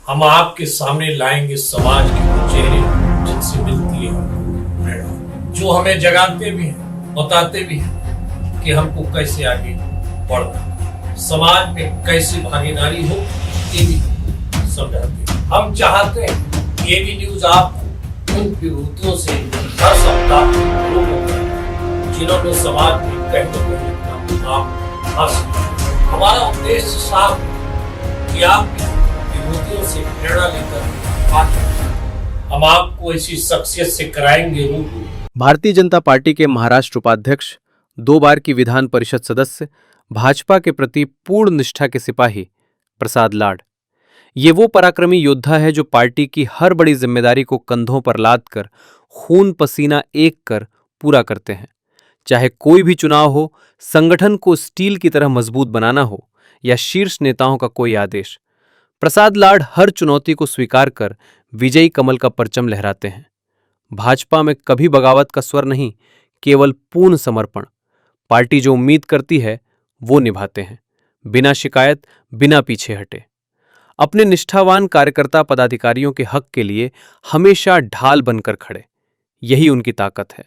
हम आपके सामने लाएंगे समाज के वो चेहरे जिनसे मिलती है हमको प्रेरणा, जो हमें जगाते भी हैं, बताते भी हैं कि हमको कैसे आगे बढ़ना, समाज में कैसे भागीदारी हो, ये भी समझाते हैं। हम चाहते हैं ये भी न्यूज आपको उन विरोधियों से हर सप्ताह रूबरू करें जिन्होंने समाज में कहीं न कहीं अपना मुकाम हासिल किया। हमारा उद्देश्य साफ है कि आप विरोधियों से प्रेरणा लेकर आगे हम आपको ऐसी शख्सियत से कराएंगे रूबरू। भारतीय जनता पार्टी के महाराष्ट्र उपाध्यक्ष, 2 बार की विधान परिषद सदस्य, भाजपा के प्रति पूर्ण निष्ठा के सिपाही प्रसाद लाड। ये वो पराक्रमी योद्धा है जो पार्टी की हर बड़ी जिम्मेदारी को कंधों पर लादकर खून पसीना एक कर पूरा करते हैं। चाहे कोई भी चुनाव हो, संगठन को स्टील की तरह मजबूत बनाना हो या शीर्ष नेताओं का कोई आदेश, प्रसाद लाड हर चुनौती को स्वीकार कर विजयी कमल का परचम लहराते हैं। भाजपा में कभी बगावत का स्वर नहीं, केवल पूर्ण समर्पण। पार्टी जो उम्मीद करती है वो निभाते हैं, बिना शिकायत, बिना पीछे हटे। अपने निष्ठावान कार्यकर्ता पदाधिकारियों के हक के लिए हमेशा ढाल बनकर खड़े, यही उनकी ताकत है।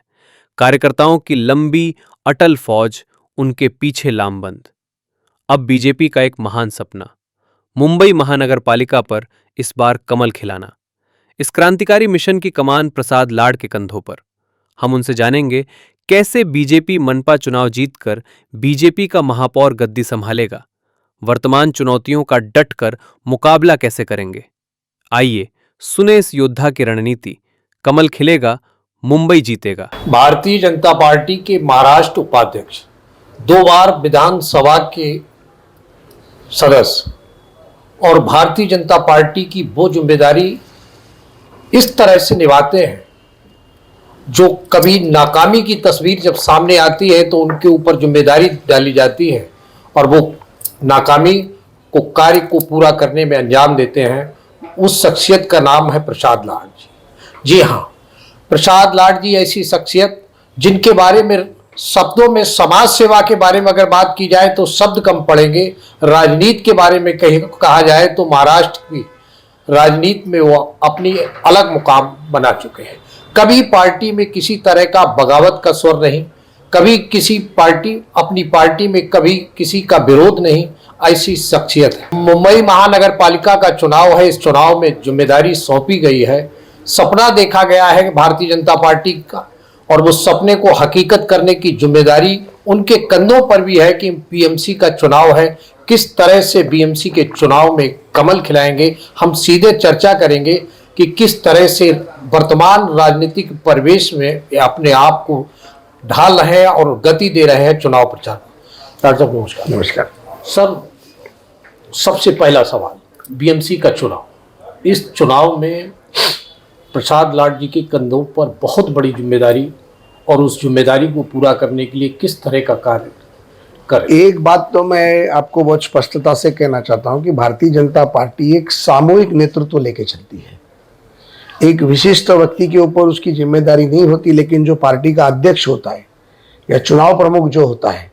कार्यकर्ताओं की लंबी अटल फौज, उनके पीछे लामबंद। अब बीजेपी का एक महान सपना, मुंबई महानगर पालिका पर इस बार कमल खिलाना। इस क्रांतिकारी मिशन की कमान प्रसाद लाड के कंधों पर। हम उनसे जानेंगे कैसे बीजेपी मनपा चुनाव जीतकर बीजेपी का महापौर गद्दी संभालेगा, वर्तमान चुनौतियों का डटकर मुकाबला कैसे करेंगे। आइए सुने इस योद्धा की रणनीति। कमल खिलेगा, मुंबई जीतेगा। भारतीय जनता पार्टी के महाराष्ट्र उपाध्यक्ष, 2 बार विधानसभा के सदस्य और भारतीय जनता पार्टी की वो जिम्मेदारी इस तरह से निभाते हैं जो कभी नाकामी की तस्वीर जब सामने आती है तो उनके ऊपर जिम्मेदारी डाली जाती है और वो नाकामी को कार्य को पूरा करने में अंजाम देते हैं। उस शख्सियत का नाम है प्रसाद लाड जी। जी हाँ, प्रसाद लाड जी ऐसी शख्सियत जिनके बारे में शब्दों में समाज सेवा के बारे में अगर बात की जाए तो शब्द कम पड़ेंगे। राजनीति के बारे में कहा जाए तो महाराष्ट्र की राजनीति में वो अपनी अलग मुकाम बना चुके हैं। कभी पार्टी में किसी तरह का बगावत का स्वर नहीं, कभी किसी अपनी पार्टी में कभी किसी का विरोध नहीं, ऐसी शख्सियत है। मुंबई महानगर पालिका का चुनाव है, इस चुनाव में जिम्मेदारी सौंपी गई है। सपना देखा गया है भारतीय जनता पार्टी का और वो सपने को हकीकत करने की जिम्मेदारी उनके कंधों पर भी है कि बीएमसी का चुनाव है, किस तरह से बीएमसी के चुनाव में कमल खिलाएंगे। हम सीधे चर्चा करेंगे कि किस तरह से वर्तमान राजनीतिक परिवेश में अपने आप को ढाल रहे हैं और गति दे रहे हैं चुनाव प्रचार। डॉक्टर साहब नमस्कार। नमस्कार सर, सबसे पहला सवाल, बीएमसी का चुनाव, इस चुनाव में प्रसाद लाड जी के कंधों पर बहुत बड़ी जिम्मेदारी और उस जिम्मेदारी को पूरा करने के लिए किस तरह का कार्य करें। एक बात तो मैं आपको बहुत स्पष्टता से कहना चाहता हूं कि भारतीय जनता पार्टी एक सामूहिक नेतृत्व लेके चलती है। एक विशिष्ट व्यक्ति के ऊपर उसकी जिम्मेदारी नहीं होती, लेकिन जो पार्टी का अध्यक्ष होता है या चुनाव प्रमुख जो होता है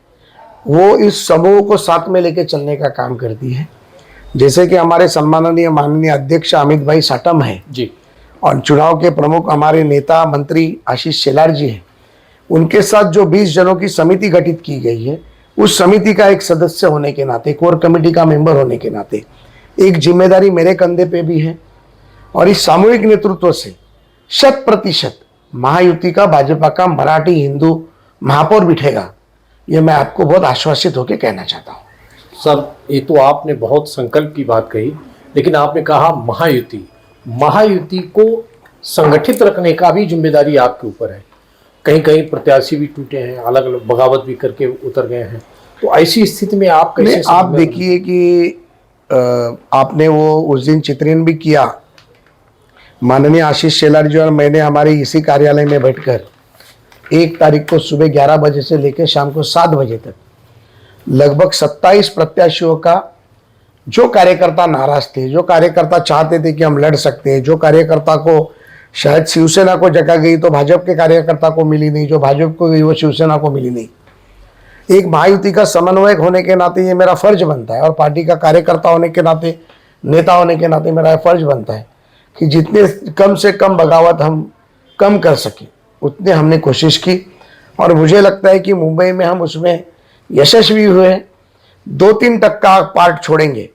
वो इस समूह को साथ में लेके चलने का काम करती है। जैसे कि हमारे सम्माननीय माननीय अध्यक्ष अमित भाई साटम है जी, और चुनाव के प्रमुख हमारे नेता मंत्री आशीष शेलार जी हैं, उनके साथ जो 20 जनों की समिति गठित की गई है, उस समिति का एक सदस्य होने के नाते, कोर कमेटी का मेंबर होने के नाते एक जिम्मेदारी मेरे कंधे पे भी है। और इस सामूहिक नेतृत्व से 100% महायुति का, भाजपा का मराठी हिंदू महापौर बिठेगा, ये मैं आपको बहुत आश्वासित होकर कहना चाहता हूँ। सर, ये तो आपने बहुत संकल्प की बात कही, लेकिन आपने कहा महायुति को संगठित रखने का भी जिम्मेदारी आपके ऊपर है। कहीं कहीं प्रत्याशी भी टूटे हैं, अलग अलग बगावत भी करके उतर गए हैं, तो ऐसी स्थिति में आप कैसे? आप देखिए कि आपने वो उस दिन चित्रण भी किया, माननीय आशीष शेलार जी और मैंने हमारे इसी कार्यालय में बैठकर 1 तारीख को सुबह 11 बजे से लेकर शाम को 7 बजे तक लगभग 27 प्रत्याशियों का, जो कार्यकर्ता नाराज थे, जो कार्यकर्ता चाहते थे कि हम लड़ सकते हैं, जो कार्यकर्ता को शायद शिवसेना को जगह गई तो भाजपा के कार्यकर्ता को मिली नहीं, जो भाजपा को गई वो शिवसेना को मिली नहीं। एक महायुति का समन्वयक होने के नाते ये मेरा फर्ज बनता है और पार्टी का कार्यकर्ता होने के नाते नेता होने के नाते मेरा फर्ज बनता है कि जितने कम से कम बगावत हम कम कर सके उतने हमने कोशिश की, और मुझे लगता है कि मुंबई में हम उसमें यशस्वी हुए। 2-3% का पार्ट छोड़ेंगे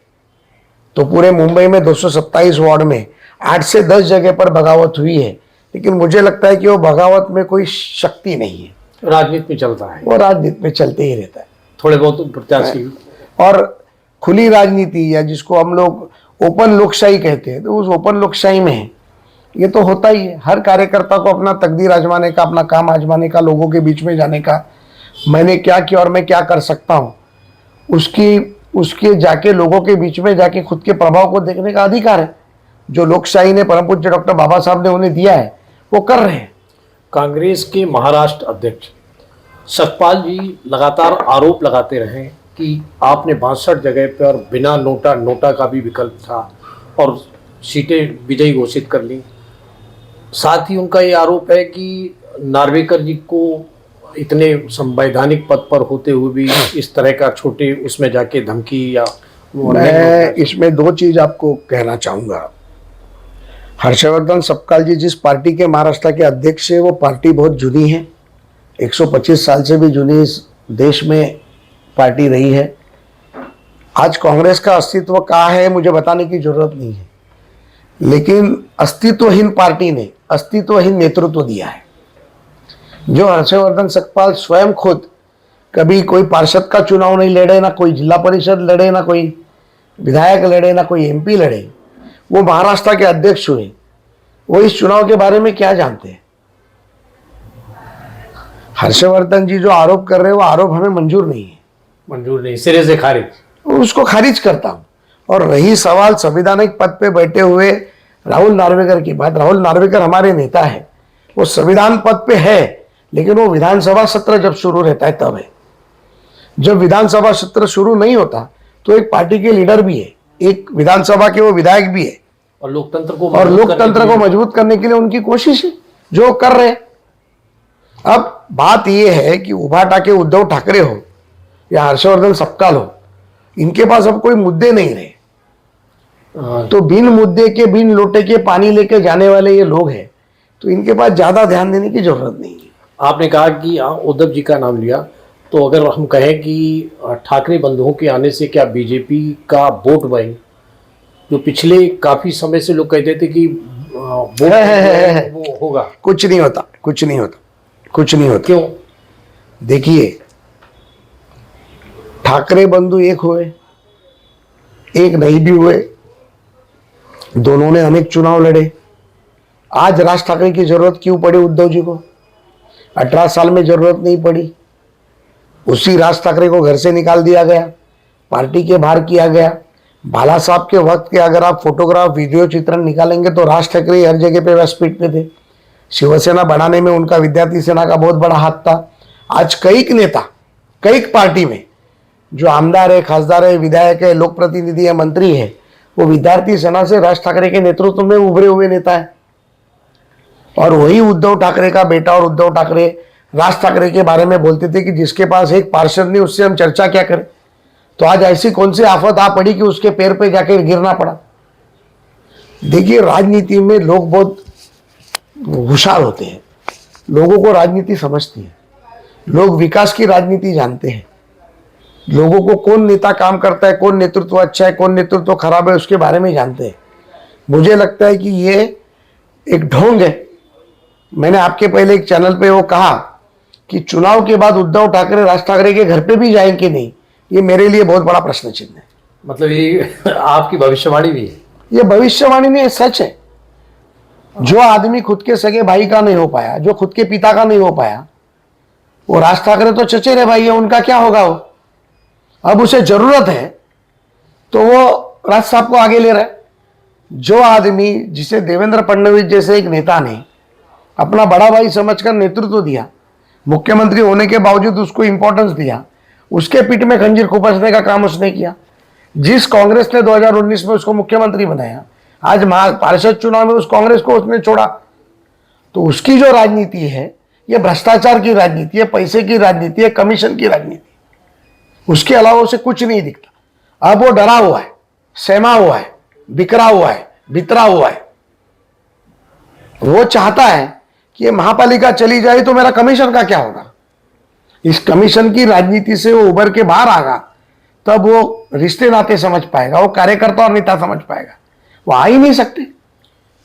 तो पूरे मुंबई में 227 वार्ड में 8 से 10 जगह पर बगावत हुई है, लेकिन मुझे लगता है कि वो बगावत में कोई शक्ति नहीं है, राजनीति में चलता है, वो राजनीति में चलते ही रहता है। थोड़े बहुत प्रत्याशी और खुली राजनीति या जिसको हम लोग ओपन लोकशाही कहते हैं, तो उस ओपन लोकशाही में ये तो होता ही है। हर कार्यकर्ता को अपना तकदीर आजमाने का, अपना काम आजमाने का, लोगों के बीच में जाने का, मैंने क्या किया और मैं क्या कर सकता हूँ, उसके जाके लोगों के बीच में जाके खुद के प्रभाव को देखने का अधिकार है। जो लोकशाही ने, परम पूज्य डॉक्टर बाबा साहब ने उन्हें दिया है, वो कर रहे हैं। कांग्रेस के महाराष्ट्र अध्यक्ष सतपाल जी लगातार आरोप लगाते रहे कि आपने 62 जगह पर बिना नोटा का भी विकल्प था और सीटें विजयी घोषित कर ली। साथ ही उनका ये आरोप है कि नार्वेकर जी को इतने संवैधानिक पद पर होते हुए भी इस तरह का छोटे उसमें जाके धमकी या मैं इसमें 2 चीज आपको कहना चाहूंगा। हर्षवर्धन सपकाल जी जिस पार्टी के महाराष्ट्र के अध्यक्ष है, वो पार्टी बहुत जुनी है, 125 साल से भी जुनी इस देश में पार्टी रही है। आज कांग्रेस का अस्तित्व कहाँ है मुझे बताने की जरूरत नहीं है, लेकिन अस्तित्वहीन पार्टी ने अस्तित्वहीन नेतृत्व दिया है। जो हर्षवर्धन सपकाल स्वयं खुद कभी कोई पार्षद का चुनाव नहीं लड़े, ना कोई जिला परिषद लड़े, ना कोई विधायक लड़े, ना कोई एमपी लड़े, वो महाराष्ट्र के अध्यक्ष हुए, वो इस चुनाव के बारे में क्या जानते हैं? हर्षवर्धन जी जो आरोप कर रहे हैं वो आरोप हमें मंजूर नहीं है, मंजूर नहीं, सिरे से खारिज, उसको खारिज करता हूं। और रही सवाल संवैधानिक पद पे बैठे हुए राहुल नार्वेकर की बात, राहुल नार्वेकर हमारे नेता है, वो संविधान पद पे है, लेकिन वो विधानसभा सत्र जब शुरू रहता है तब है। जब विधानसभा सत्र शुरू नहीं होता तो एक पार्टी के लीडर भी है, एक विधानसभा के वो विधायक भी है, और लोकतंत्र को मजबूत करने के लिए उनकी कोशिश है जो कर रहे हैं। अब बात यह है कि उभाटा के उद्धव ठाकरे हो या हर्षवर्धन सपकाल हो, इनके पास अब कोई मुद्दे नहीं रहे, तो बिन मुद्दे के, बिन लोटे के पानी लेके जाने वाले ये लोग हैं, तो इनके पास ज्यादा ध्यान देने की जरूरत नहीं है। आपने कहा कि उद्धव जी का नाम लिया, तो अगर हम कहें कि ठाकरे बंधुओं के आने से क्या बीजेपी का वोट बैंक, जो पिछले काफी समय से लोग कहते थे कि वो होगा, कुछ नहीं होता, कुछ नहीं होता, कुछ नहीं होता। क्यों? देखिए, ठाकरे बंधु एक हुए, एक नहीं भी हुए, दोनों ने अनेक चुनाव लड़े। आज राज ठाकरे की जरूरत क्यों पड़ी उद्धव जी को? 18 साल में जरूरत नहीं पड़ी। उसी राज ठाकरे को घर से निकाल दिया गया, पार्टी के बाहर किया गया। भाला साहब के वक्त के अगर आप फोटोग्राफ, वीडियो चित्रण निकालेंगे तो राज ठाकरे हर जगह पे व्यासपीठ पे थे। शिवसेना बनाने में उनका विद्यार्थी सेना का बहुत बड़ा हाथ था। आज कई नेता, कई पार्टी में जो आमदार है, खासदार है, विधायक है, लोक प्रतिनिधि है, मंत्री है, वो विद्यार्थी सेना से राज ठाकरे के नेतृत्व में उभरे हुए नेता है। और वही उद्धव ठाकरे का बेटा और उद्धव ठाकरे राज ठाकरे के बारे में बोलते थे कि जिसके पास एक पार्षद नहीं उससे हम चर्चा क्या करें। तो आज ऐसी कौन सी आफत आ पड़ी कि उसके पैर पे जाकर गिरना पड़ा। देखिए, राजनीति में लोग बहुत होशियार होते हैं, लोगों को राजनीति समझती है, लोग विकास की राजनीति जानते हैं, लोगों को कौन नेता काम करता है, कौन नेतृत्व अच्छा है, कौन नेतृत्व खराब है, उसके बारे में जानते हैं। मुझे लगता है कि ये एक ढोंग है। मैंने आपके पहले एक चैनल पे वो कहा कि चुनाव के बाद उद्धव ठाकरे राज ठाकरे के घर पे भी जाएंगे कि नहीं, ये मेरे लिए बहुत बड़ा प्रश्न चिन्ह है। मतलब ये आपकी भविष्यवाणी भी है? ये भविष्यवाणी नहीं है, सच है। जो आदमी खुद के सगे भाई का नहीं हो पाया, जो खुद के पिता का नहीं हो पाया, वो राज ठाकरे तो चचेरे भाई है, उनका क्या होगा वो? अब उसे जरूरत है तो वो राज साहब को आगे ले रहा है। जो आदमी, जिसे देवेंद्र फडणवीस जैसे एक नेता ने अपना बड़ा भाई समझकर नेतृत्व दिया, मुख्यमंत्री होने के बावजूद उसको इंपॉर्टेंस दिया, उसके पीठ में खंजीर खुपसने का काम उसने किया। जिस कांग्रेस ने 2019 में उसको मुख्यमंत्री बनाया, आज पार्षद चुनाव में उस कांग्रेस को उसने छोड़ा। तो उसकी जो राजनीति है, ये भ्रष्टाचार की राजनीति है, पैसे की राजनीति है, कमीशन की राजनीति, उसके अलावा उसे कुछ नहीं दिखता। अब वो डरा हुआ है, सहमा हुआ है बिखरा हुआ है, बितरा हुआ है। वो चाहता है कि ये महापालिका चली जाए तो मेरा कमीशन का क्या होगा। इस कमीशन की राजनीति से वो उभर के बाहर आएगा, तब वो रिश्ते नाते समझ पाएगा, वो कार्यकर्ता और नेता समझ पाएगा। वो आ ही नहीं सकते।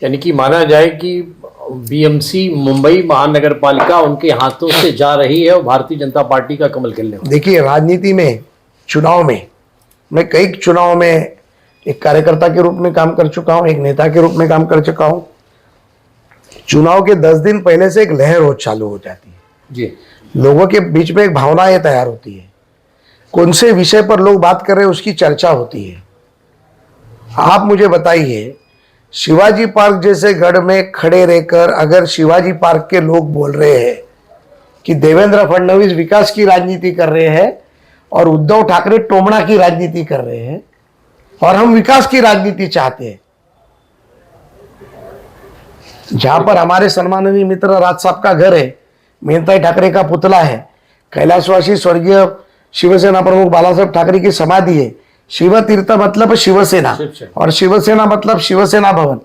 यानी कि माना जाए कि बीएमसी मुंबई महानगर पालिका उनके हाथों से जा रही है और भारतीय जनता पार्टी का कमल खिलने वाला है। देखिए, राजनीति में, चुनाव में, मैं कई चुनाव में एक कार्यकर्ता के रूप में काम कर चुका हूं, एक नेता के रूप में काम कर चुका हूं। चुनाव के 10 दिन पहले से एक लहर हो चालू हो जाती है जी। लोगों के बीच में, एक भावनाएं तैयार होती है, कौन से विषय पर लोग बात कर रहे हैं उसकी चर्चा होती है। आप मुझे बताइए, शिवाजी पार्क जैसे गढ़ में खड़े रहकर अगर शिवाजी पार्क के लोग बोल रहे हैं कि देवेंद्र फडणवीस विकास की राजनीति कर रहे हैं और उद्धव ठाकरे टोमणा की राजनीति कर रहे हैं और हम विकास की राजनीति चाहते हैं, जहां पर हमारे सम्माननीय मित्र राज साहब का घर है, मेहनताई ठाकरे का पुतला है, कैलाशवासी स्वर्गीय शिवसेना प्रमुख बालासाहेब ठाकरे की समाधि है, शिव तीर्थ मतलब शिवसेना और शिवसेना मतलब शिवसेना भवन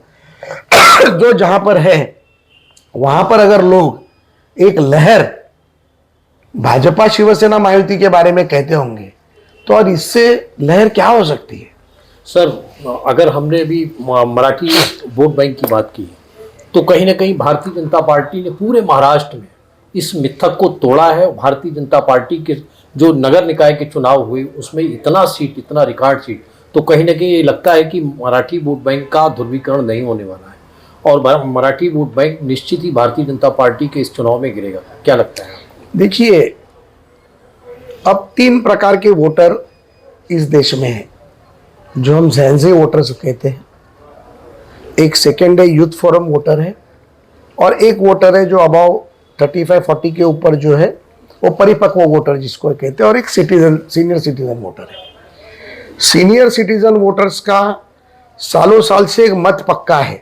जो जहां पर है, वहां पर अगर लोग एक लहर भाजपा शिवसेना महायुति के बारे में कहते होंगे तो और इससे लहर क्या हो सकती है। सर, अगर हमने भी मराठी वोट बैंक की बात की तो कहीं ना कहीं भारतीय जनता पार्टी ने पूरे महाराष्ट्र में इस मिथक को तोड़ा है। भारतीय जनता पार्टी के जो नगर निकाय के चुनाव हुए उसमें इतना सीट, इतना रिकॉर्ड सीट, तो कहीं ना कहीं ये लगता है कि मराठी वोट बैंक का ध्रुवीकरण नहीं होने वाला है और मराठी वोट बैंक निश्चित ही भारतीय जनता पार्टी के इस चुनाव में गिरेगा। क्या लगता है? देखिए, अब 3 प्रकार के वोटर इस देश में हैं, जो हम ज़ेन-ज़ी वोटर्स कहते हैं। एक सेकेंड है यूथ फोरम वोटर है और एक वोटर है जो अबाव 35-40 के ऊपर जो है वो परिपक्व वोटर जिसको कहते हैं, और एक सिटीजन, सीनियर सिटीजन वोटर है। सीनियर सिटीजन वोटर्स का सालों साल से एक मत पक्का है,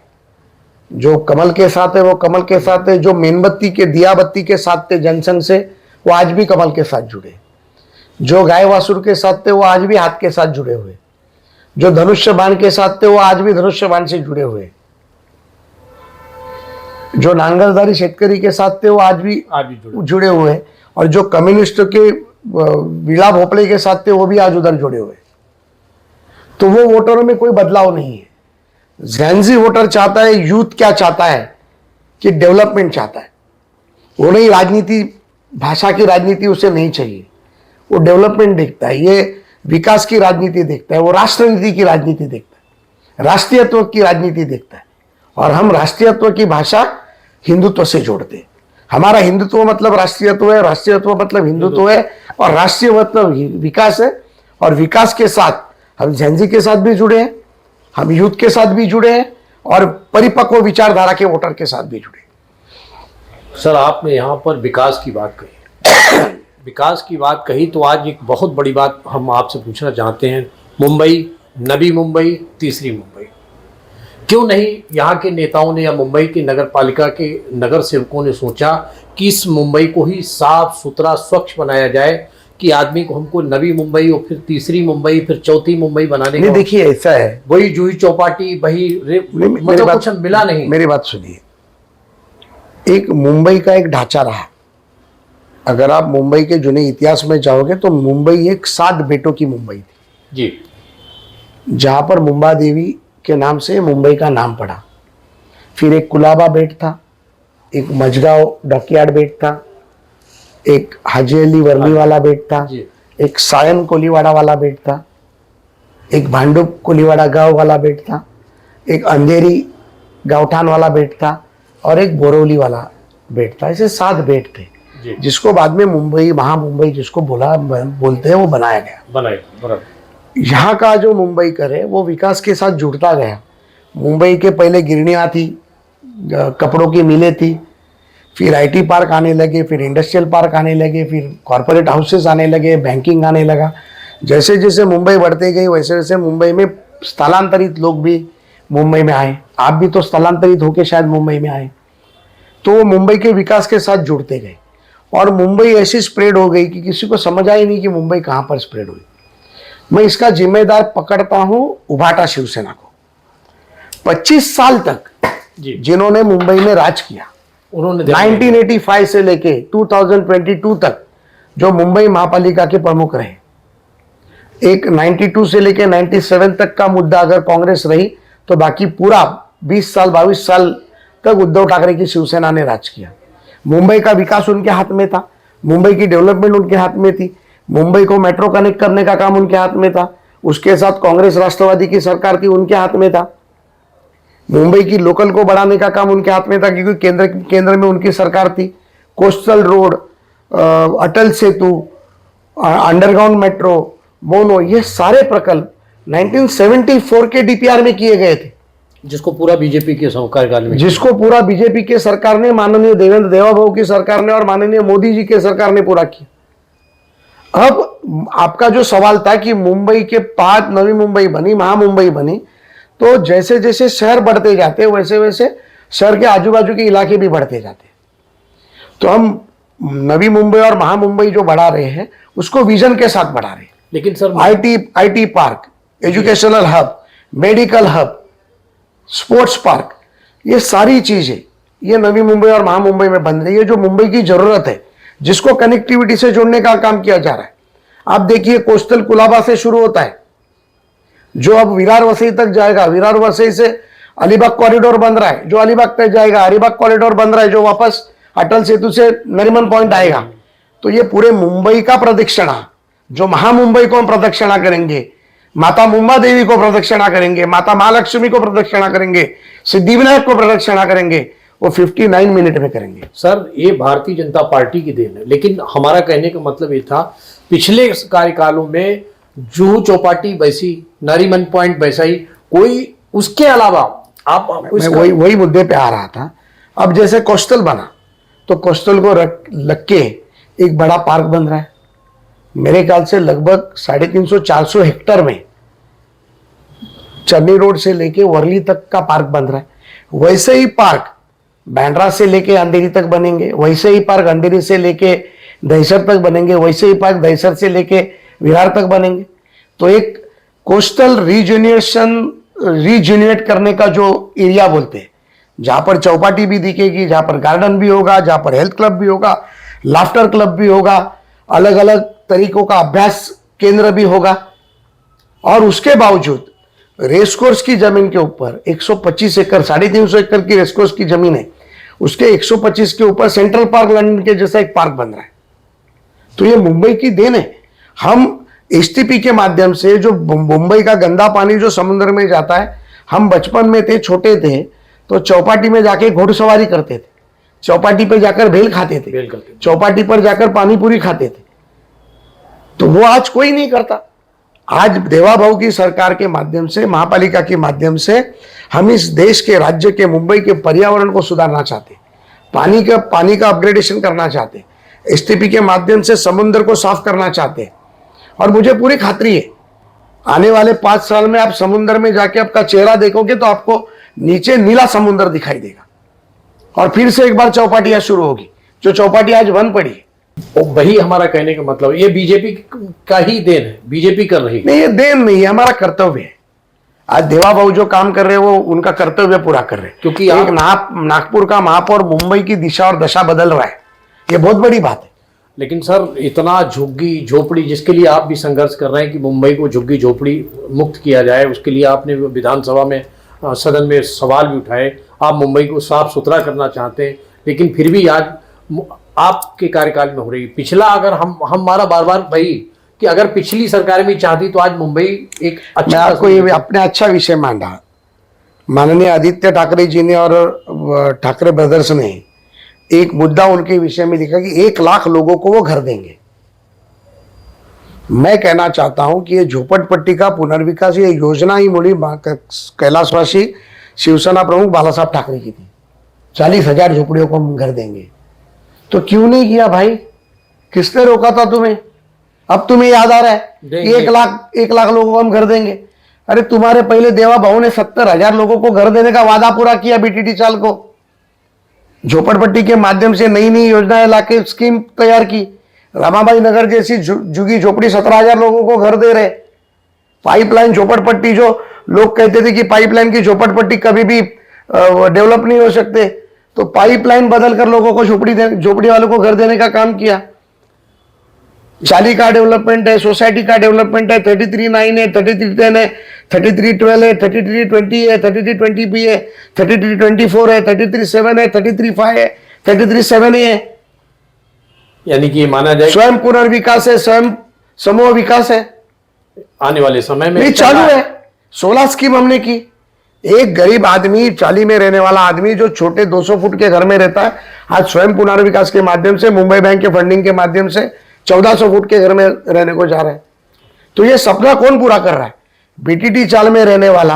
जो कमल के साथ है वो कमल के साथ है, जो मेनबत्ती के दिया बत्ती के साथ थे जनसंघ से वो आज भी कमल के साथ जुड़े, जो गाय वासुर के साथ थे वो आज भी हाथ के साथ जुड़े हुए, जो धनुष्य बाण के साथ थे वो आज भी धनुष्य बाण से जुड़े हुए, जो नांगलधारी शेतकरी के साथ थे वो आज भी जुड़े हुए हैं, और जो कम्युनिस्ट के विला भोपले के साथ थे वो भी आज उधर जुड़े हुए। तो वो वोटरों में कोई बदलाव नहीं है। ज़ेन-ज़ी वोटर चाहता है, यूथ क्या चाहता है कि डेवलपमेंट चाहता है। वो नहीं राजनीति, भाषा की राजनीति उसे नहीं चाहिए, वो डेवलपमेंट देखता है, ये विकास की राजनीति देखता है, वो राष्ट्रनीति की राजनीति देखता है, राष्ट्रीयत्व की राजनीति देखता है। और हम राष्ट्रीयत्व की भाषा हिंदुत्व से जोड़ते हैं। हमारा हिंदुत्व मतलब राष्ट्रीयत्व है, राष्ट्रीयत्व मतलब हिंदुत्व है, और राष्ट्रीय मतलब विकास है, और विकास के साथ हम ज़ेन-ज़ी के साथ भी जुड़े हैं, हम यूथ के साथ भी जुड़े हैं, और परिपक्व विचारधारा के वोटर के साथ भी जुड़े हैं। सर, आपने यहाँ पर विकास की बात कही विकास की बात कही तो आज एक बहुत बड़ी बात हम आपसे पूछना चाहते हैं। मुंबई, नवी मुंबई, तीसरी मुंबई, क्यों नहीं यहाँ के नेताओं ने या मुंबई के नगर पालिका के नगर सेवकों ने सोचा कि इस मुंबई को ही साफ सुथरा स्वच्छ बनाया जाए कि आदमी को, हमको नवी मुंबई और फिर तीसरी मुंबई, फिर चौथी मुंबई बनाने नहीं, देखिए ऐसा है, वही जूही चौपाटी, वही मतलब कुछ मिला नहीं। मेरी बात सुनिए, एक मुंबई का एक ढांचा रहा। अगर आप मुंबई के जुने इतिहास में जाओगे तो मुंबई एक 7 बेटों की मुंबई थी जी, जहां पर मुंबा देवी के नाम से मुंबई का नाम पड़ा। फिर एक कुलाबा बेट था, एक मजगांव डॉकयार्ड बेट था, एक हाजी अली वर्ली वाला बेट था, एक सायन कोलीवाड़ा वाला बेट था, एक भांडुप कोलीवाड़ा गांव वाला बेट था, एक अंधेरी गांवठान वाला बेट था, और एक बोरवली वाला बेट था। ऐसे 7 बेट थे जिसको बाद में मुंबई, महामुंबई जिसको बोलते हैं, वो बनाया गया। यहाँ का जो मुंबई करे वो विकास के साथ जुड़ता गया। मुंबई के पहले गिरनियाँ थी, कपड़ों की मिलें थी, फिर आईटी पार्क आने लगे, फिर इंडस्ट्रियल पार्क आने लगे, फिर कॉरपोरेट हाउसेस आने लगे, बैंकिंग आने लगा। जैसे जैसे मुंबई बढ़ते गई वैसे वैसे मुंबई में स्थलांतरित लोग भी मुंबई में आए। आप भी तो स्थलांतरित होकर शायद मुंबई में आए। तो वो मुंबई के विकास के साथ जुड़ते गए और मुंबई ऐसी स्प्रेड हो गई कि किसी को समझ आई नहीं कि मुंबई कहाँ पर स्प्रेड हुई। मैं इसका जिम्मेदार पकड़ता हूँ उभाटा शिवसेना को। 25 साल तक जी जिन्होंने मुंबई में राज किया, उन्होंने 1985 से लेके 2022 तक जो मुंबई महापालिका के प्रमुख रहे, एक 92 से लेके 97 तक का मुद्दा अगर कांग्रेस रही तो बाकी पूरा 20 साल 22 साल तक उद्धव ठाकरे की शिवसेना ने राज किया। मुंबई का विकास उनके हाथ में था, मुंबई की डेवलपमेंट उनके हाथ में थी, मुंबई को मेट्रो कनेक्ट करने का काम उनके हाथ में था, उसके साथ कांग्रेस राष्ट्रवादी की सरकार थी, उनके हाथ में था। मुंबई की लोकल को बढ़ाने का काम उनके हाथ में था क्योंकि केंद्र में उनकी सरकार थी। Coastal road, Atal Setu, underground metro, mono, ये सारे प्रकल्प 1974 के डीपीआर में किए गए थे, जिसको पूरा बीजेपी के कार्यकाल में जिसको पूरा बीजेपी के सरकार ने, माननीय देवेंद्र देवाभाऊ की सरकार ने और माननीय मोदी जी के सरकार ने पूरा किया। अब आपका जो सवाल था कि मुंबई के बाद नवी मुंबई बनी, महामुंबई बनी, तो जैसे जैसे शहर बढ़ते जाते वैसे वैसे शहर के आजू बाजू के इलाके भी बढ़ते जाते। तो हम नवी मुंबई और महामुंबई जो बढ़ा रहे हैं उसको विजन के साथ बढ़ा रहे हैं। लेकिन sir IT park, educational hub, medical hub, sports park, ये सारी चीजें ये नवी मुंबई और महामुंबई में बन रही है, जो मुंबई की जरूरत है, जिसको कनेक्टिविटी से जोड़ने का काम किया जा रहा है। आप देखिए कोस्टल कुलाबा से शुरू होता है जो अब विरार वसई तक जाएगा, विरार वसई से अलीबाग कॉरिडोर बन रहा है जो अलीबाग तक जाएगा, अलीबाग कॉरिडोर बन रहा है जो वापस अटल सेतु से नरीमन पॉइंट आएगा। तो ये पूरे मुंबई का प्रदक्षिणा, जो महामुंबई को हम प्रदक्षिणा करेंगे, माता मुंबा देवी को प्रदक्षिणा करेंगे, माता महालक्ष्मी को प्रदक्षिणा करेंगे, सिद्धिविनायक को प्रदक्षिणा करेंगे, वो 59 मिनट में करेंगे। सर ये भारतीय जनता पार्टी की देन है, लेकिन हमारा कहने का मतलब ये था पिछले कार्यकालों में जुहू चौपाटी वैसी, नरीमन पॉइंट वैसा ही, कोई उसके अलावा आप मैं वही मुद्दे पे आ रहा था। अब जैसे कोस्टल बना तो कोस्टल को लग के एक बड़ा पार्क बन रहा है, मेरे ख्याल से लगभग 350-400 हेक्टर में, चन्नी रोड से लेके वर्ली तक का पार्क बन रहा है। वैसे ही पार्क बैंड्रा से लेके अंधेरी तक बनेंगे, वैसे ही पार्क अंधेरी से लेके दहीसर तक बनेंगे, वैसे ही पार्क दहीसर से लेके विरार तक बनेंगे। तो एक कोस्टल रीजनरेट करने का जो एरिया बोलते हैं, जहां पर चौपाटी भी दिखेगी, जहां पर गार्डन भी होगा, जहां पर हेल्थ क्लब भी होगा, लाफ्टर क्लब भी होगा, अलग अलग तरीकों का अभ्यास केंद्र भी होगा, और उसके बावजूद रेसकोर्स की जमीन के ऊपर 125 एकड़ 350 एकड़ की रेसकोर्स की जमीन है, उसके 125 के ऊपर सेंट्रल पार्क लंदन के जैसा एक पार्क बन रहा है। तो ये मुंबई की देन है। हम एसटीपी के माध्यम से जो मुंबई का गंदा पानी जो समुद्र में जाता है, हम बचपन में थे, छोटे थे, तो चौपाटी में जाके घोड़सवारी करते थे, चौपाटी पे जाकर भेल खाते थे, चौपाटी पर जाकर पानी पूरी खाते थे। तो वो आज कोई नहीं करता। आज देवाभाऊ की सरकार के माध्यम से, महापालिका के माध्यम से हम इस देश के, राज्य के, मुंबई के पर्यावरण को सुधारना चाहते, पानी का अपग्रेडेशन करना चाहते, एसटीपी के माध्यम से समुद्र को साफ करना चाहते। और मुझे पूरी खातरी है आने वाले 5 साल में आप समुद्र में जाके आपका चेहरा देखोगे तो आपको नीचे नीला समुद्र दिखाई देगा, और फिर से एक बार चौपाटियां शुरू होगी, जो चौपाटी आज बंद पड़ी है। वही हमारा कहने का मतलब, ये बीजेपी का ही देन है, बीजेपी कर रही है। नहीं, ये देन नहीं है, हमारा कर्तव्य है। आज देवाभाऊ जो काम कर रहे हैं वो उनका कर्तव्य पूरा कर रहे हैं, क्योंकि एक नागपुर का महापौर मुंबई की दिशा और दशा बदल रहा है, ये बहुत बड़ी बात है। लेकिन सर इतना झुग्गी झोपड़ी, जिसके लिए आप भी संघर्ष कर रहे हैं कि मुंबई को झुग्गी झोपड़ी मुक्त किया जाए, उसके लिए आपने विधानसभा में, सदन में सवाल भी उठाए, आप मुंबई को साफ सुथरा करना चाहते हैं, लेकिन फिर भी आज आपके कार्यकाल में हो रही पिछला, अगर हमारा बार बार भाई कि अगर पिछली सरकार भी चाहती तो आज मुंबई एक अच्छा, मैं आपको ये अपने अच्छा विषय मांडा। माननीय आदित्य ठाकरे जी ने और ठाकरे ब्रदर्स ने एक मुद्दा उनके विषय में लिखा कि 1 लाख लोगों को वो घर देंगे। मैं कहना चाहता हूं कि ये झोपड़पट्टी का पुनर्विकास, ये योजना ही मुड़ी कैलाशवासी शिवसेना प्रमुख बाला साहब ठाकरे की थी। 40,000 झोपड़ियों को हम घर देंगे, तो क्यों नहीं किया भाई? किसने रोका था तुम्हें? अब तुम्हें याद आ रहा है कि 1 लाख लोगों को हम घर देंगे। अरे तुम्हारे पहले देवाभाऊ ने 70,000 लोगों को घर देने का वादा पूरा किया बीटीटी चाल को। झोपड़पट्टी के माध्यम से नई नई योजनाएं लाके स्कीम तैयार की। रमाबाई नगर जैसी झुग्गी झोपड़ी 17,000 लोगों को घर दे रहे। पाइपलाइन झोपड़पट्टी जो लोग कहते थे कि पाइपलाइन की झोपड़पट्टी कभी भी डेवलप नहीं हो सकते, तो पाइपलाइन बदल कर लोगों को झोपड़ी वालों को घर देने का काम किया। चाली का डेवलपमेंट है, सोसाइटी का डेवलपमेंट है, 33/9 है, 33/10 है, 33/12 है, 33/20 है, 33/20B है, 33/24 है, 33/7 है, 33/5 है, 33/7 है। यानी कि ये माना जाए स्वयं पुनर्विकास है, स्वयं समूह विकास है, आने वाले समय में ये चालू है। 16 स्कीम हमने की। एक गरीब आदमी, चाली में रहने वाला आदमी जो छोटे 200 फुट के घर में रहता है, आज स्वयं पुनर्विकास के माध्यम से, मुंबई बैंक के फंडिंग के माध्यम से 1400 फुट के घर में रहने को जा रहे हैं। तो ये सपना कौन पूरा कर रहा है? बीटीटी चाल में रहने वाला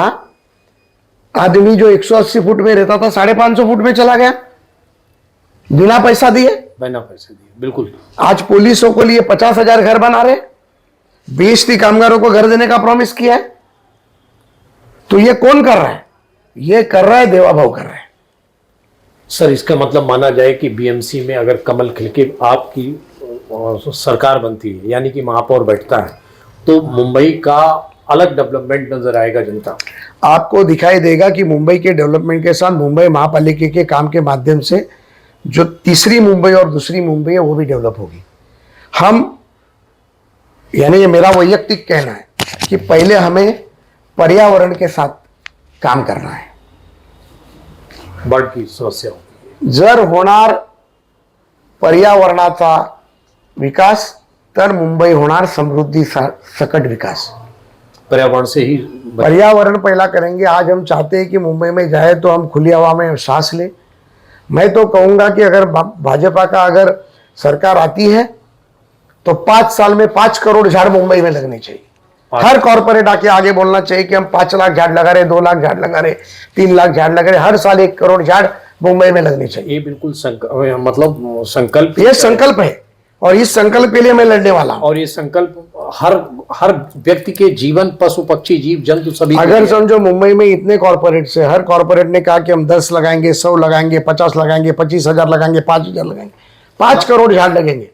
आदमी जो 180 फुट में रहता था 550 फुट में चला गया बिना पैसा दिए। बिना पैसे दिए, बिल्कुल। आज पुलिसों को लिए 50,000 घर बना रहे, 20 कामगारों को घर देने का प्रॉमिस किया है। तो ये कौन कर रहा है? ये कर रहा है देवा भाव कर रहा है। सर, इसका मतलब माना जाए कि बीएमसी में अगर कमल खिलके आपकी सरकार बनती है, यानी कि महापौर बैठता है, तो मुंबई का अलग डेवलपमेंट नजर आएगा जनता। आपको दिखाई देगा कि मुंबई के डेवलपमेंट के साथ मुंबई महापालिका के काम के माध्यम से जो तीसरी मुंबई और दूसरी मुंबई है वो भी डेवलप होगी। हम, यानी ये मेरा वैयक्तिक कहना है कि पहले हमें पर्यावरण के साथ काम करना है। बाढ़ की समस्या होगी, जर होणार पर्यावरणाचा विकास तर मुंबई होणार समृद्धी सकट विकास। पर्यावरण से ही पर्यावरण पहला करेंगे। आज हम चाहते हैं कि मुंबई में जाए तो हम खुली हवा में सांस लें। मैं तो कहूंगा कि अगर भाजपा का अगर सरकार आती है तो 5 साल में 5 करोड़ झाड़ मुंबई में लगने चाहिए। हर कॉर्पोरेट आके आगे बोलना चाहिए कि हम 5 लाख झाड़ लगा रहे, 2 लाख झाड़ लगा रहे, 3 लाख झाड़ लगा रहे। हर साल 1 करोड़ झाड़ मुंबई में लगने चाहिए। ये बिल्कुल मतलब संकल्प, ये संकल्प है और इस संकल्प के लिए मैं लड़ने वाला हूं। और ये संकल्प हर व्यक्ति के जीवन, पशु पक्षी जीव जंतु सभी। अगर समझो मुंबई में इतने कॉर्पोरेट से हर कॉर्पोरेट ने कहा कि हम 10 लगाएंगे, 100 लगाएंगे, 50 लगाएंगे, 25,000 लगाएंगे, 5,000 लगाएंगे, 5 करोड़ झाड़ लगेंगे।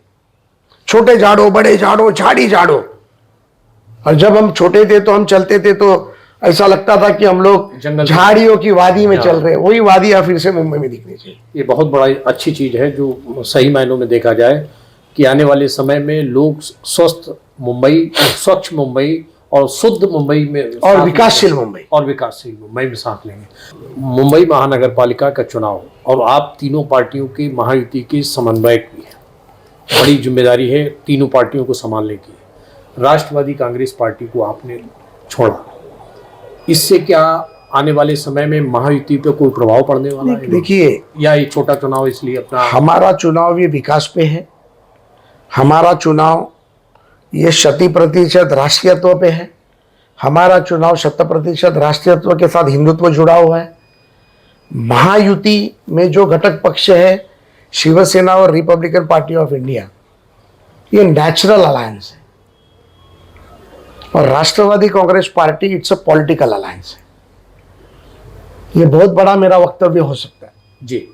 छोटे झाड़ो, बड़े झाड़ो, झाड़ी झाड़ो। और जब हम छोटे थे तो हम चलते थे तो ऐसा लगता था कि हम लोग झाड़ियों की वादी में चल रहे हैं। वही वादी अब फिर से मुंबई में दिखनी चाहिए। ये बहुत बड़ा अच्छी चीज है जो सही मायनों में देखा जाए कि आने वाले समय में लोग स्वस्थ मुंबई, स्वच्छ मुंबई और शुद्ध मुंबई में और विकासशील मुंबई में साथ लेंगे। मुंबई महानगर पालिका का चुनाव और आप तीनों पार्टियों की महायुति के समन्वयक भी है। बड़ी जिम्मेदारी है तीनों पार्टियों को संभालने की। राष्ट्रवादी कांग्रेस पार्टी को आपने छोड़ा, इससे क्या आने वाले समय में महायुति पे कोई प्रभाव पड़ने वाला है? देखिए, या ये छोटा चुनाव इसलिए अपना, हमारा चुनाव ये विकास पे है। हमारा चुनाव ये 100% राष्ट्रीयत्व पे है। हमारा चुनाव 100% राष्ट्रीयत्व के साथ हिंदुत्व जुड़ा हुआ है। महायुति में जो घटक पक्ष है शिवसेना और रिपब्लिकन पार्टी ऑफ इंडिया, ये नेचुरल अलायंस है। और Rashtrawadi Congress party it's a political alliance है। ये बहुत बड़ा मेरा वक्तव्य हो सकता है जी।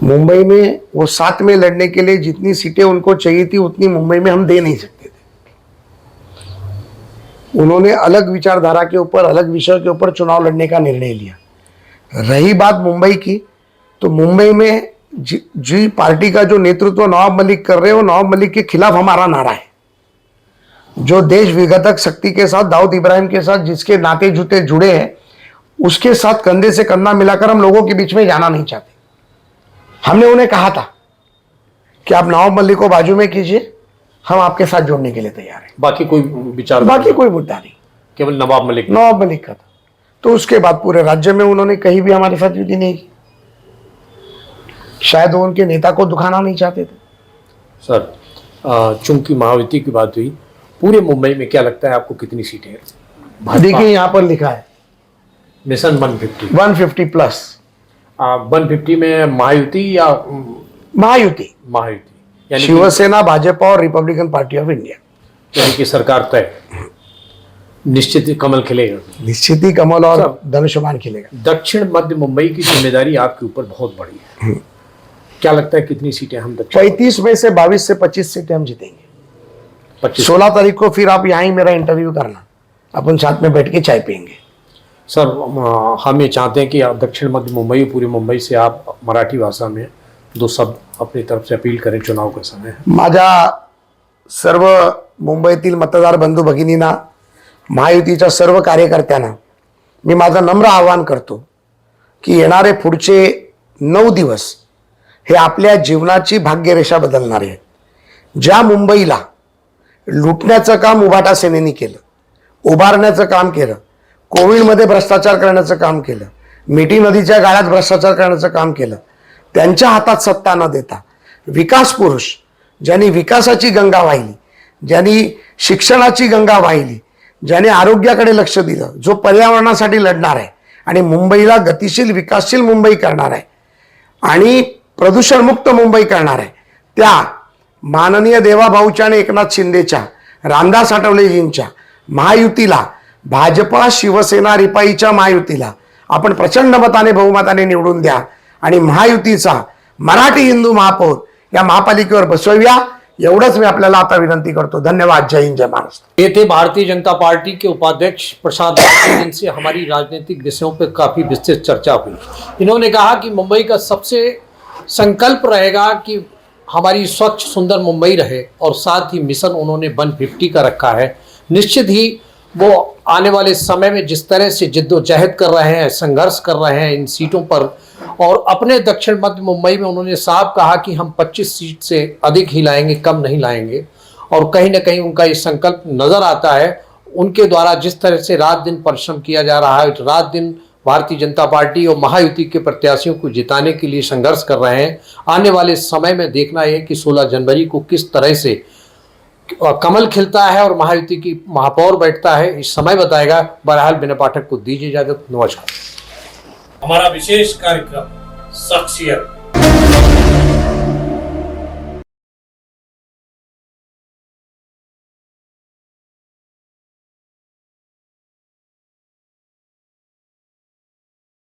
मुंबई में वो साथ में लड़ने के लिए जितनी सीटें उनको चाहिए थी उतनी मुंबई में हम दे नहीं सकते थे। उन्होंने अलग विचारधारा के ऊपर, अलग विषयों के ऊपर चुनाव लड़ने का निर्णय लिया। रही बात मुंबई की, तो मुंबई में जी पार्टी का जो नेतृत्व नवाब मलिक कर रहे हो, नवाब मलिक के खिलाफ हमारा नारा है। जो देश विघटक शक्ति के साथ, दाऊद इब्राहिम के साथ जिसके नाते जूते जुड़े हैं, उसके साथ कंधे से कंधा मिलाकर हम लोगों के बीच में जाना नहीं चाहते। हमने उन्हें कहा था कि आप नवाब मलिक को बाजू में कीजिए, हम आपके साथ जुड़ने के लिए तैयार हैं। बाकी कोई विचार, बाकी कोई मुद्दा नहीं, केवल नवाब मलिक का था। तो उसके बाद पूरे राज्य में उन्होंने कहीं भी हमारे साथ युति नहीं की। शायद वो उनके नेता को दुखाना नहीं चाहते थे। सर, चूंकि महायुति की बात हुई, पूरे मुंबई में क्या लगता है आपको कितनी सीटें हैं? देखिए यहाँ पर लिखा है मिशन 150 प्लस। 150 में महायुति या महायुति यानी शिवसेना, भाजपा और रिपब्लिकन पार्टी ऑफ इंडिया, यानी कि सरकार तय, निश्चित ही कमल खिलेगा। निश्चित ही कमल और धनुष्यबाण खिलेगा। दक्षिण मध्य मुंबई की जिम्मेदारी आपके ऊपर बहुत बड़ी है। क्या लगता है कितनी सीटें हम दक्षिण? 35 में से 22 से 25 सीटें हम जीतेंगे। 25। 16 तारीख को फिर आप यहाँ ही मेरा इंटरव्यू करना। अपन साथ में बैठ के चाय पियेंगे। सर हम ये चाहते हैं कि दक्षिण मध्य मुंबई, पूरी मुंबई से आप मराठी भाषा में दो शब्द अपनी तरफ से अपील करें, चुनाव का समय है। माझ्या सर्व मुंबईतील मतदार बंधू भगिनींना, महायुतीच्या सर्व कार्यकर्त्यांना मी माझं नम्र आवाहन करतो की येणारे पुढचे 9 दिवस हे आपल्या जीवनाची भाग्यरेषा बदलणारे आहेत। ज्या मुंबईला लुटण्याचं काम उभाटा सेनेनी केलं, उभारण्याचं काम केलं, कोविडमध्ये भ्रष्टाचार करण्याचं काम केलं, मिठी नदीच्या गाळ्यात भ्रष्टाचार करण्याचं काम केलं, त्यांच्या हातात सत्ता न देता विकास पुरुष ज्यांनी विकासाची गंगा वाहिली, ज्यांनी शिक्षणाची गंगा वाहिली, ज्याने आरोग्याकडे लक्ष दिलं, जो पर्यावरणासाठी लढणार आहे आणि मुंबईला गतिशील विकासशील मुंबई करणार आहे आणि प्रदूषणमुक्त मुंबई करणार आहे, त्या माननीय देवाभाऊच्या आणि एकनाथ शिंदेच्या, रामदास आठवलेजींच्या महायुतीला, भाजपा शिवसेना रिपाईच्या महायुतीला आपण प्रचंड मताने बहुमताने निवडून द्या आणि महायुतीचा मराठी हिंदू महापौर या महापालिकेवर बसवूया, एवढंच मी आपल्याला आता विनंती करतो। धन्यवाद। जय हिंद, जय महाराष्ट्र। ये थे भारतीय जनता पार्टी के उपाध्यक्ष प्रसाद लाड, जिनसे हमारी राजनीतिक विषयों पर काफी विस्तृत चर्चा हुई। इन्होंने कहा कि मुंबई का सबसे संकल्प रहेगा कि हमारी स्वच्छ सुंदर मुंबई रहे और साथ ही मिशन उन्होंने 150 का रखा है। निश्चित ही वो आने वाले समय में जिस तरह से जिद्दोजहद कर रहे हैं, संघर्ष कर रहे हैं इन सीटों पर, और अपने दक्षिण मध्य मुंबई में उन्होंने साफ कहा कि हम 25 सीट से अधिक ही लाएंगे, कम नहीं लाएंगे, और कहीं ना कहीं उनका ये संकल्प नजर आता है। उनके द्वारा जिस तरह से रात दिन परिश्रम किया जा रहा है, रात दिन भारतीय जनता पार्टी और महायुति के प्रत्याशियों को जिताने के लिए संघर्ष कर रहे हैं। आने वाले समय में देखना है कि 16 जनवरी को किस तरह से कमल खिलता है और महायुति की महापौर बैठता है, इस समय बताएगा। बहरहाल बिना पाठक को दीजिए इजाजत। नमस्कार। हमारा विशेष कार्यक्रम शख्सियत